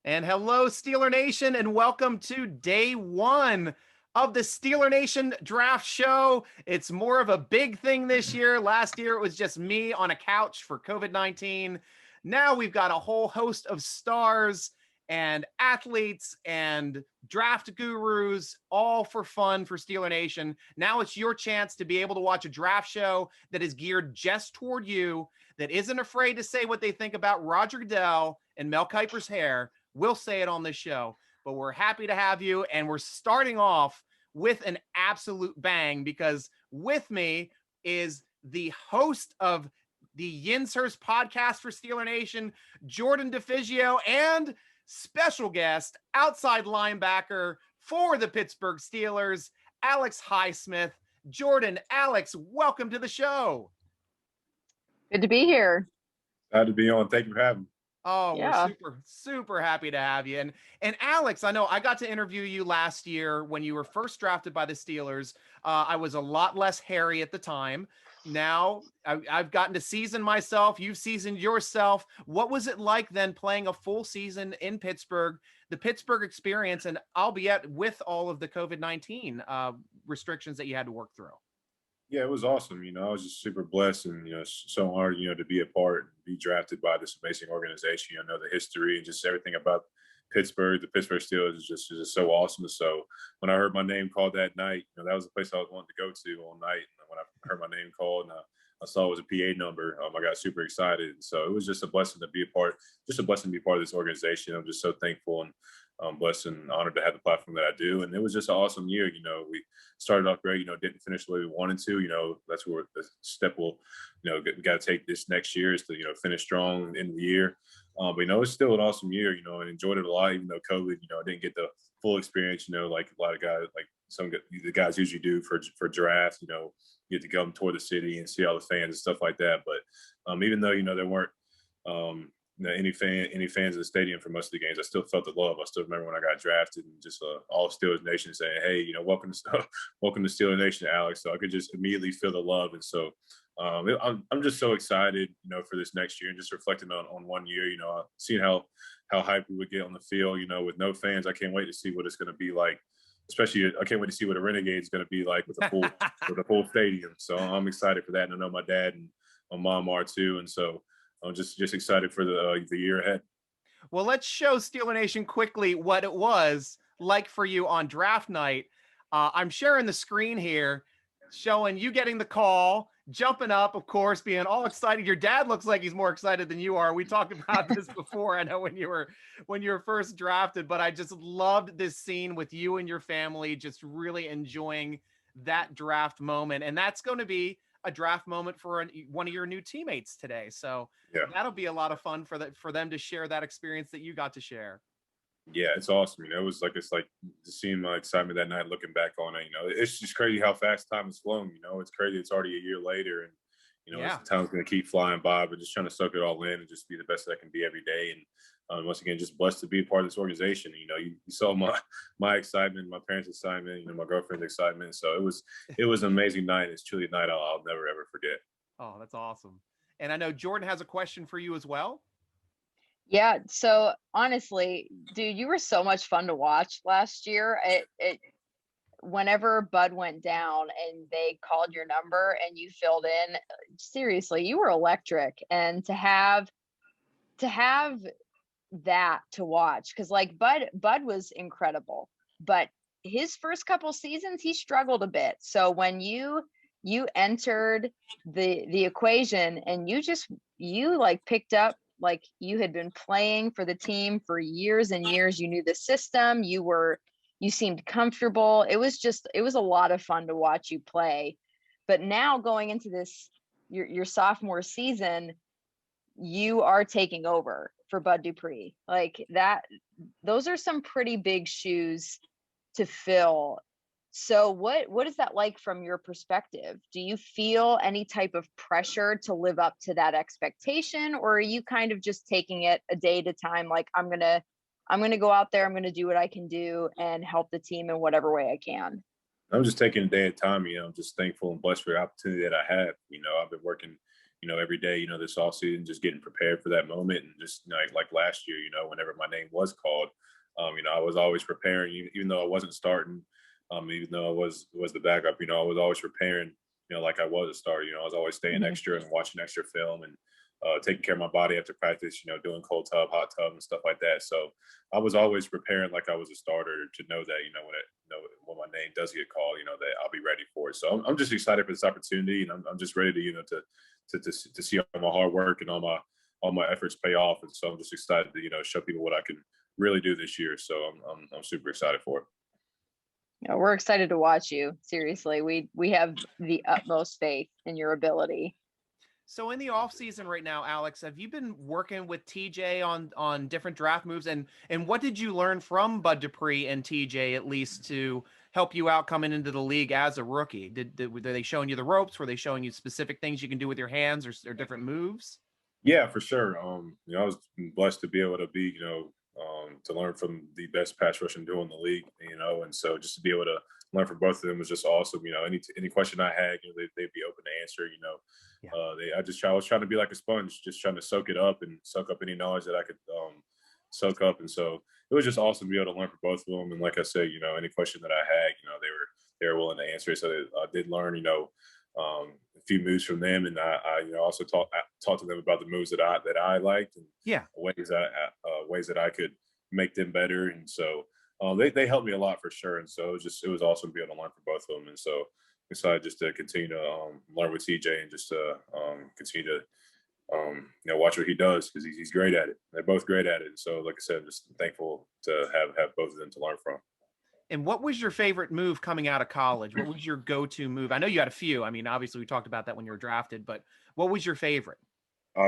And hello, Steeler Nation, and welcome to day one of the Steeler Nation Draft Show. It's more of a big thing this year. Last year, it was just me on a couch for COVID-19. Now we've got a whole host of stars and athletes and draft gurus, all for fun for Steeler Nation. Now it's your chance to be able to watch a draft show that is geared just toward you, that isn't afraid to say what they think about Roger Goodell and Mel Kiper's hair. We'll say it on this show, but we're happy to have you. And we're starting off with an absolute bang because with me is the host of the Yinzhers Podcast for Steeler Nation, Jordan DeFigio, and special guest, outside linebacker for the Pittsburgh Steelers, Alex Highsmith. Jordan, Alex, welcome to the show. Good to be here. Glad to be on. Thank you for having me. Oh, Yeah. we're super happy to have you. And Alex, I know I got to interview you last year when you were first drafted by the Steelers. I was a lot less hairy at the time. Now I've gotten to season myself. You've seasoned yourself. What was it like then playing a full season in Pittsburgh, the Pittsburgh experience, and albeit with all of the COVID-19 restrictions that you had to work through? Yeah, it was awesome. I was just super blessed and, so honored, to be a part and be drafted by this amazing organization. I know the history and just everything about Pittsburgh, the Pittsburgh Steelers is just so awesome. So when I heard my name called that night, that was the place I was wanting to go to all night. And when I heard my name called and I saw it was a PA number, I got super excited. And so it was just a blessing to be a part of this organization. I'm just so thankful and blessed and honored to have the platform that I do. And it was just an awesome year. We started off great, didn't finish the way we wanted to. That's where the step we'll, got to take this next year is to, finish strong in the year. But, it's still an awesome year, and enjoyed it a lot, even though COVID, I didn't get the full experience, like a lot of guys, like the guys usually do for drafts, you get to come tour the city and see all the fans and stuff like that. But even though, there weren't, any fans of the stadium for most of the games, I still felt the love. I still remember when I got drafted and just all Steelers Nation saying, "Hey, welcome to Steelers Nation, Alex." So I could just immediately feel the love, and so I'm just so excited, for this next year and just reflecting on 1 year. Seeing how hype we would get on the field, with no fans. I can't wait to see what it's going to be like. Especially, I can't wait to see what a Renegade is going to be like with a full stadium. So I'm excited for that, and I know my dad and my mom are too, and so I'm just excited for the year ahead. Well, let's show Steeler Nation quickly what it was like for you on draft night. I'm sharing the screen here, showing you getting the call, jumping up, of course, being all excited. Your dad looks like he's more excited than you are. We talked about this before. I know when you were first drafted, but I just loved this scene with you and your family, just really enjoying that draft moment. And that's going to be a draft moment for one of your new teammates today. So yeah, that'll be a lot of fun for them to share that experience that you got to share. Yeah, it's awesome. It's like seeing my excitement that night, looking back on it, it's just crazy how fast time has flown. It's crazy. It's already a year later and, time's going to keep flying by, but just trying to soak it all in and just be the best that I can be every day. And once again, just blessed to be a part of this organization. You saw my excitement, my parents' excitement, my girlfriend's excitement. So it was an amazing night. It's truly a night I'll never, ever forget. Oh, that's awesome. And I know Jordan has a question for you as well. Yeah. So honestly, dude, you were so much fun to watch last year. Whenever Bud went down and they called your number and you filled in, seriously, you were electric. And to have that to watch, because like Bud was incredible, but his first couple seasons he struggled a bit. So when you entered the equation and you like picked up, like you had been playing for the team for years and years, you knew the system, you seemed comfortable. It was a lot of fun to watch you play. But now going into this your sophomore season, you are taking over for Bud Dupree. Like that, those are some pretty big shoes to fill. So what is that like from your perspective? Do you feel any type of pressure to live up to that expectation, or are you kind of just taking it a day at a time? Like I'm going to go out there, I'm going to do what I can do and help the team in whatever way I can. I'm just taking a day at a time. I'm just thankful and blessed for the opportunity that I have. I've been working, every day, this offseason, just getting prepared for that moment. And just like last year, whenever my name was called, I was always preparing, even though I wasn't starting, even though I was the backup, I was always preparing, like I was a starter. I was always staying extra and watching extra film and taking care of my body after practice, doing cold tub, hot tub, and stuff like that. So I was always preparing like I was a starter to know that, when my name does get called, that I'll be ready for it. So I'm just excited for this opportunity, and I'm just ready to, to see all my hard work and all my efforts pay off. And so I'm just excited to, show people what I can really do this year. So I'm super excited for it. We're excited to watch you. Seriously, we have the utmost faith in your ability. So in the off season right now, Alex, have you been working with TJ on different draft moves, and what did you learn from Bud Dupree and TJ, at least to help you out coming into the league as a rookie? Were they showing you the ropes? Were they showing you specific things you can do with your hands or different moves? Yeah, for sure. I was blessed to be able to be, to learn from the best pass rushing duo in the league, and so just to be able to learn from both of them was just awesome. Any question I had, they'd be open to answer. I was trying to be like a sponge, just trying to soak it up and soak up any knowledge that I could soak up, and so it was just awesome to be able to learn from both of them. And like I said, any question that I had, they were willing to answer it. So I did learn, a few moves from them, and I also talked to them about the moves that I liked, and ways that I could make them better. And so they helped me a lot for sure. And so it was awesome to be able to learn from both of them. And so decided just to continue to learn with TJ and just to continue to watch what he does, because he's great at it. They're both great at it. And so, like I said, I'm just thankful to have both of them to learn from. And what was your favorite move coming out of college? What was your go-to move? I know you had a few. I mean, obviously we talked about that when you were drafted, but what was your favorite?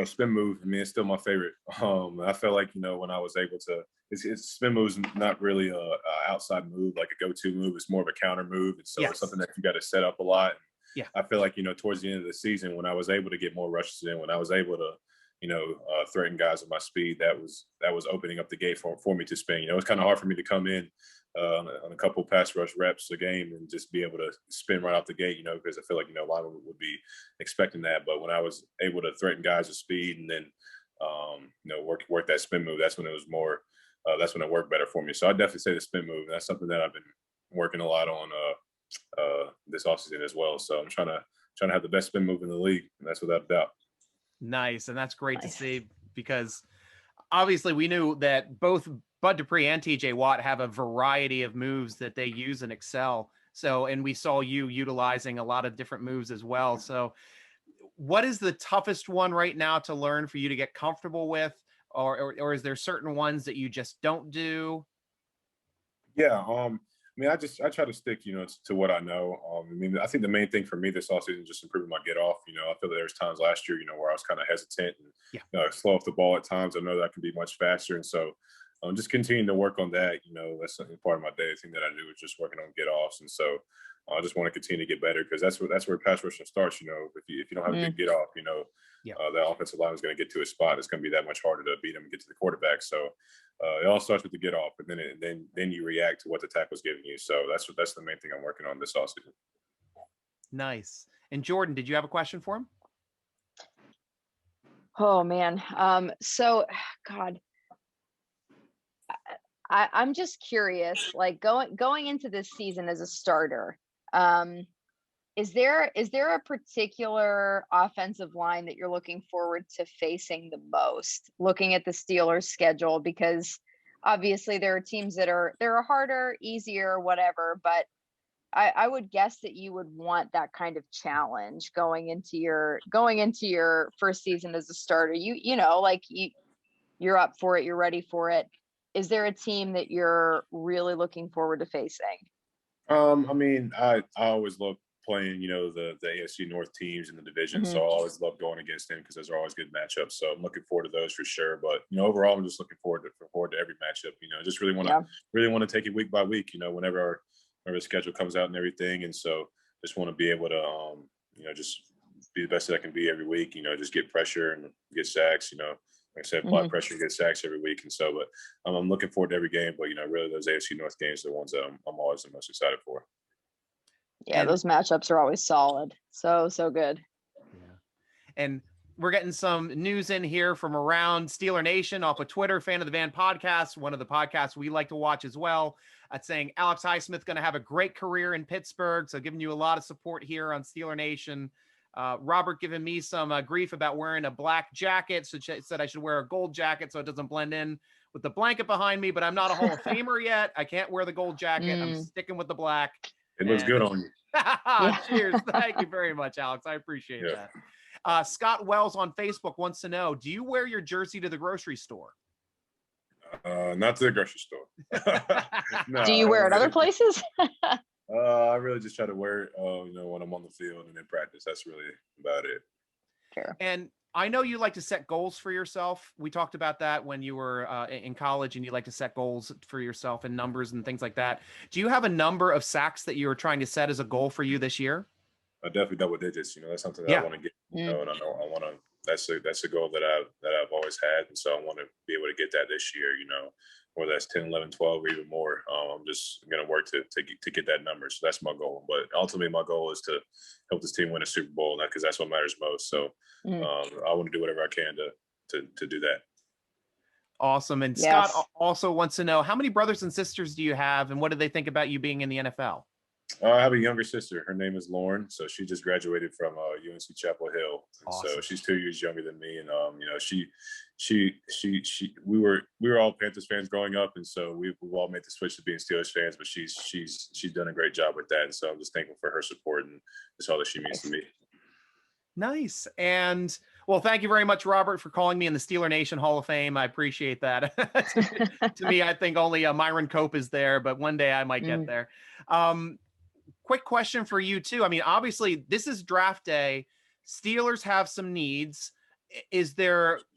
Spin move. I mean, it's still my favorite. I felt like, when I was able to, it's spin moves, not really a outside move, like a go-to move. It's more of a counter move. And so It's something that you got to set up a lot. Yeah. I feel like, towards the end of the season, when I was able to get more rushes in, when I was able to, threaten guys with my speed, that was opening up the gate for me to spin. It's kind of hard for me to come in on a couple pass rush reps a game and just be able to spin right off the gate, because I feel like, a lot of them would be expecting that. But when I was able to threaten guys with speed and then, work that spin move, that's when it was more, that's when it worked better for me. So I definitely say the spin move. That's something that I've been working a lot on this offseason as well. So I'm trying to have the best spin move in the league, and that's without a doubt. Nice. And that's great to see, because obviously we knew that both Bud Dupree and TJ Watt have a variety of moves that they use and excel. So, and we saw you utilizing a lot of different moves as well. So what is the toughest one right now to learn for you to get comfortable with? Or is there certain ones that you just don't do? Yeah. I try to stick, to what I know. I think the main thing for me this offseason is just improving my get off. I feel that there's times last year, where I was kind of hesitant and slow off the ball at times. I know that I can be much faster. And so just continuing to work on that, that's part of my daily thing that I do, is just working on get offs. And so I just want to continue to get better, because that's where pass rushing starts. If you don't have a good get off, the offensive line is going to get to a spot. It's going to be that much harder to beat them and get to the quarterback. So it all starts with the get off, and then you react to what the tackle's giving you. So that's the main thing I'm working on this offseason. Nice. And Jordan, did you have a question for him? Oh man. So God, I'm just curious, like going into this season as a starter, is there a particular offensive line that you're looking forward to facing the most, looking at the Steelers schedule? Because obviously there are teams that are harder, easier, whatever, but I would guess that you would want that kind of challenge going into your first season as a starter. You're up for it, you're ready for it. Is there a team that you're really looking forward to facing? I always love playing, the AFC North teams in the division. So I always love going against them, because those are always good matchups. So I'm looking forward to those for sure. But overall, I'm just looking forward to every matchup. Just really want to take it week by week. Whenever the schedule comes out and everything. And so just want to be able to just be the best that I can be every week. Just get pressure and get sacks. Like I said, apply pressure and get sacks every week. And so, but I'm looking forward to every game. But really, those AFC North games are the ones that I'm always the most excited for. Yeah, those matchups are always solid. So good. Yeah. And we're getting some news in here from around Steeler Nation off of Twitter, Fan of the Van podcast, one of the podcasts we like to watch as well. Saying Alex Highsmith going to have a great career in Pittsburgh. So giving you a lot of support here on Steeler Nation. Robert giving me some grief about wearing a black jacket. So said I should wear a gold jacket so it doesn't blend in with the blanket behind me, but I'm not a Hall of Famer yet. I can't wear the gold jacket. I'm sticking with the black. It looks good on you. Cheers. Thank you very much, Alex. I appreciate that. Scott Wells on Facebook wants to know, do you wear your jersey to the grocery store? Not to the grocery store. No, do you wear it other places? I really just try to wear it, when I'm on the field and in practice. That's really about it. Fair. And I know you like to set goals for yourself. We talked about that when you were in college, and you like to set goals for yourself and numbers and things like that. Do you have a number of sacks that you are trying to set as a goal for you this year? Definitely double digits. That's something that I want to get. And I know I want to. That's a goal that I've always had, and so I want to be able to get that this year. Whether that's 10, 11, 12, or even more. I'm just going to work to get that number. So that's my goal. But ultimately, my goal is to help this team win a Super Bowl, because that's what matters most. So I want to do whatever I can to do that. Awesome. And Scott also wants to know, how many brothers and sisters do you have, and what do they think about you being in the NFL? I have a younger sister. Her name is Lauren. So she just graduated from UNC Chapel Hill. Awesome. So she's 2 years younger than me. And we were all Panthers fans growing up, and so we've all made the switch to being Steelers fans. But she's done a great job with that, and so I'm just thankful for her support, and that's all that she means to me. Nice. And well, thank you very much, Robert, for calling me in the Steeler Nation Hall of Fame. I appreciate that. To me, I think only Myron Cope is there, but one day I might get there. Quick question for you too. I mean, obviously this is draft day. Steelers have some needs.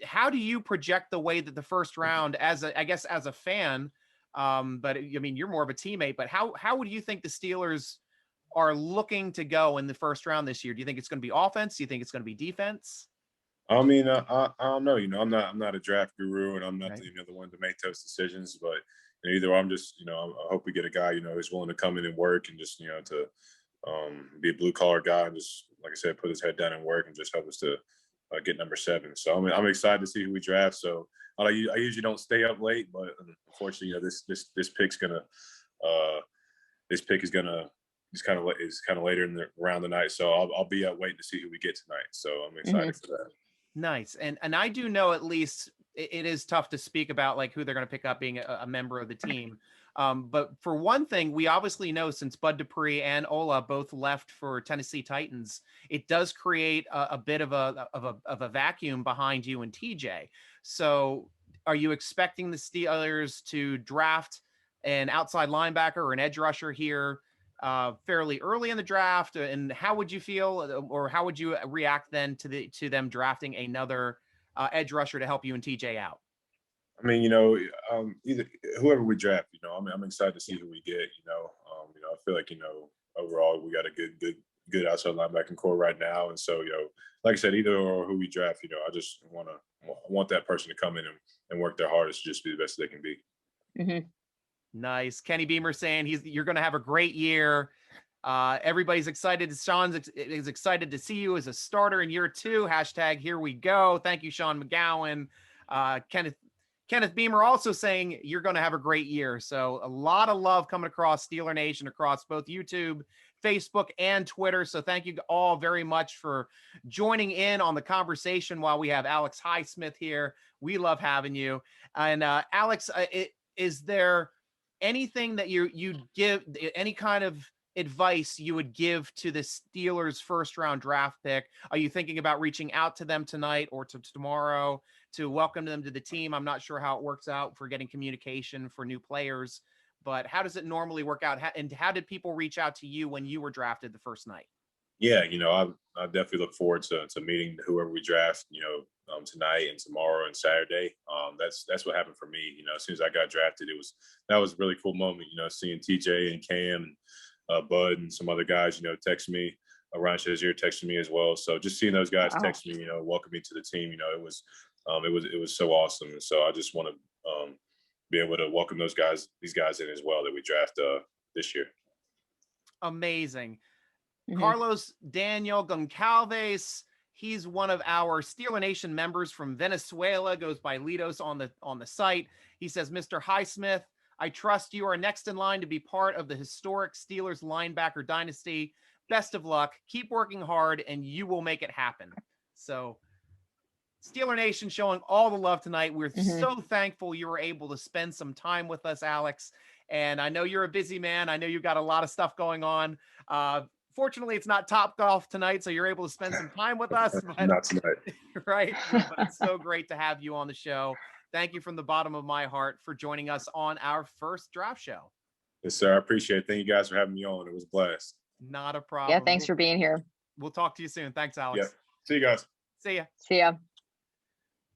How do you project the way that the first round, as a fan, but I mean, you're more of a teammate, but how would you think the Steelers are looking to go in the first round this year? Do you think it's going to be offense? Do you think it's going to be defense? I mean, I don't know. I'm not a draft guru, and I'm not the one to make those decisions. But either I'm just, I hope we get a guy, who's willing to come in and work, and just, to be a blue collar guy, and just, like I said, put his head down and work, and just help us to get number 7. So I'm excited to see who we draft. So I usually don't stay up late, but unfortunately, this pick is kind of later around the night. So I'll be up waiting to see who we get tonight. So I'm excited for that. Nice. And I do know, at least it is tough to speak about like who they're going to pick up being a member of the team. But for one thing, we obviously know, since Bud Dupree and Ola both left for Tennessee Titans, it does create a bit of a vacuum behind you and TJ. So are you expecting the Steelers to draft an outside linebacker or an edge rusher here fairly early in the draft? And how would you feel, or how would you react then to them drafting another edge rusher to help you and TJ out? I mean, either whoever we draft, I'm excited to see who we get. I feel like overall we got a good outside linebacking core right now, and so like I said, either or who we draft, I just want that person to come in and work their hardest to just be the best they can be. Mm-hmm. Nice. Kenny Beamer saying you're going to have a great year. Everybody's excited. Sean is excited to see you as a starter in year 2. # here we go. Thank you, Sean McGowan. Kenneth Beamer also saying you're going to have a great year. So a lot of love coming across Steeler Nation, across both YouTube, Facebook, and Twitter. So thank you all very much for joining in on the conversation while we have Alex Highsmith here. We love having you. And Alex, is there anything that you'd give, any kind of advice you would give to the Steelers first round draft pick? Are you thinking about reaching out to them tonight or tomorrow to welcome them to the team? I'm not sure how it works out for getting communication for new players, but how does it normally work out? And how did people reach out to you when you were drafted the first night? Yeah, I definitely look forward to meeting whoever we draft, tonight and tomorrow and Saturday. That's what happened for me. As soon as I got drafted, that was a really cool moment, seeing TJ and Cam and Bud and some other guys, text me. Ryan Shazier texted me as well. So just seeing those guys text me, welcome me to the team, it was so awesome. And so I just want to be able to welcome these guys in as well that we draft this year. Amazing. Mm-hmm. Carlos Daniel Goncalves, He's one of our Steeler Nation members from Venezuela, goes by Litos on the site. He says, Mr. Highsmith, I trust you are next in line to be part of the historic Steelers linebacker dynasty. Best of luck. Keep working hard, and you will make it happen. So Steeler Nation showing all the love tonight. We're so thankful you were able to spend some time with us, Alex. And I know you're a busy man. I know you've got a lot of stuff going on. Fortunately, it's not Top Golf tonight, so you're able to spend some time with us. But, not tonight. Right? But it's so great to have you on the show. Thank you from the bottom of my heart for joining us on our first draft show. Yes, sir. I appreciate it. Thank you guys for having me on. It was a blast. Not a problem. Yeah, thanks for being here. We'll talk to you soon. Thanks, Alex. Yeah. See you guys. See ya. See ya.